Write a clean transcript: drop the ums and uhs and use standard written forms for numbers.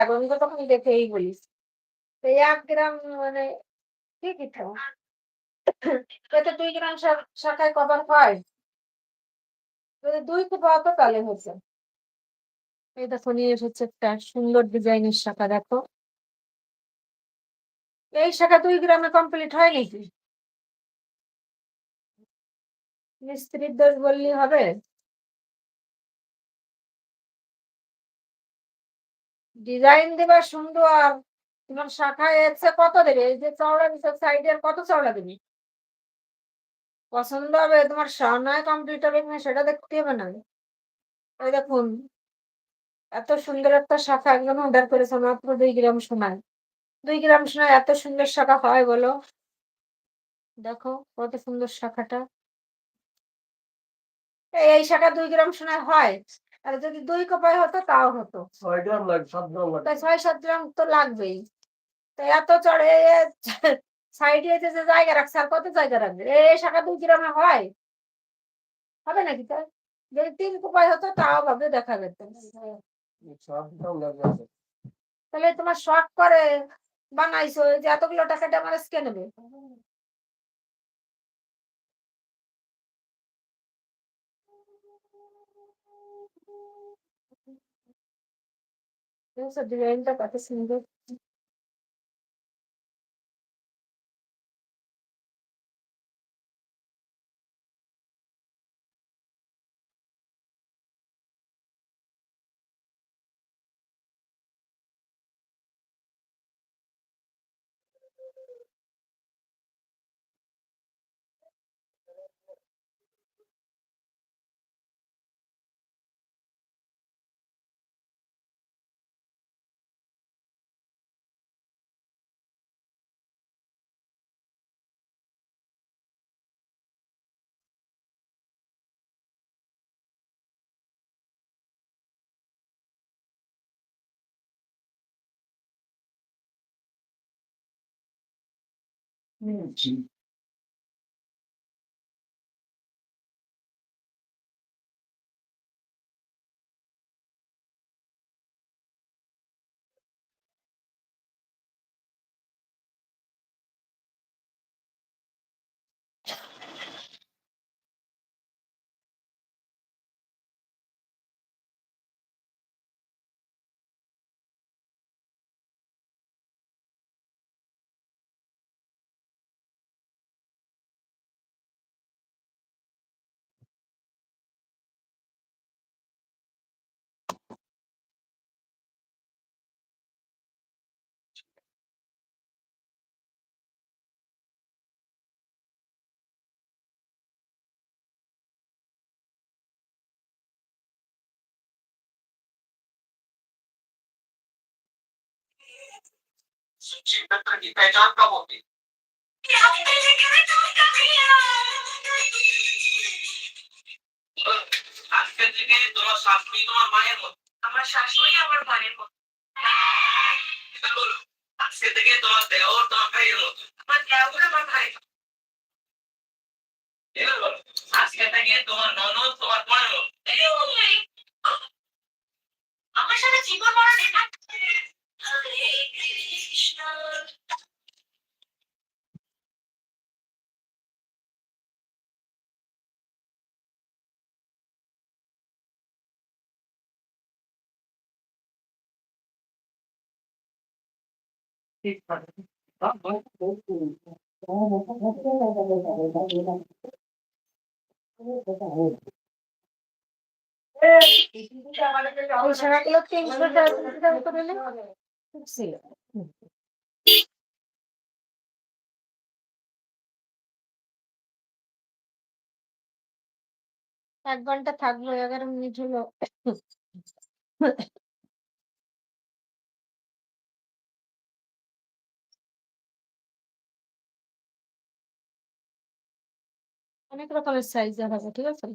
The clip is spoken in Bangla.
আমি তো তখন দেখেই বলিস। তো ১ গ্রাম মানে ঠিকই তো। এতে ২ গ্রাম শাখায় কবার হয়? যদি ২ কে পাওয়া তো তাহলে হয়েছে। এই দেখো নিয়ে এসেছে একটা সুন্দর ডিজাইনের শাখা দেখো। এই শাখা ২ গ্রামে কমপ্লিট হয় নাকি? মিস্ত্রির দোষ বললেই হবে? ডিজাইন দিবা সুন্দর। তোমার শাখায় এসে কত দেবে? এই যে চওড়া দিছো সাইডের কত চওড়া দিবি? পছন্দ হবে তোমার নয় কমপ্লিট হবে কিনা সেটা দেখতে হবে না? ওই দেখুন এত সুন্দর একটা শাখা একদম অর্ডার করেছে মাত্র ২ গ্রাম সোনায়। ২ গ্রাম সোনায় এত সুন্দর শাখা হয় বলো? দেখো কত সুন্দর শাখাটা। এই শাখা ২ গ্রাম সোনায় হয়। আর যদি ২ কোপায় হতো তাও হতো। ৬ গ্রাম লাগে ৭ গ্রাম লাগে। তাই ৬-৭ গ্রাম তো লাগবেই। তো এত চড়ে সাইডে যে জায়গা রাখছে আর কত জায়গা রাখবে? এই শাখা ২ গ্রামে হয়? হবে নাকি তাই? যদি ৩ কোপায় হতো তাও ভাবে দেখা যেত। ৭ গ্রাম লাগবে। তাহলে তোমার শখ করে বানাইছো যে এতগুলো টাকা ড্যামারেজ কে নেবে? দেখছো ডিজাইনটা কত সুন্দর। शिक्षक की पहचान कब होती আজকে থেকে তোমার শাশুড়ি তোমার মায়ের মতো আমার শাশুড়ি আমার মায়ের মতো এবার বলো আজকে থেকে তোমার দেওর তোমার ভাইয়ের মতো আমার দেওর আমার ভাই এবার বলো আজকে থেকে তোমার ননদ তোমার মায়ের মতো আমার সাথে জীবন মরণ দেখা হরে কৃষ্ণ ওই শাখাগুলো ৩০০ করে নিলে ছিল। ১ ঘন্টা থাকলো ১১ মিনিট হলো। অনেক রকমের সাইজ হবে ঠিক আছে?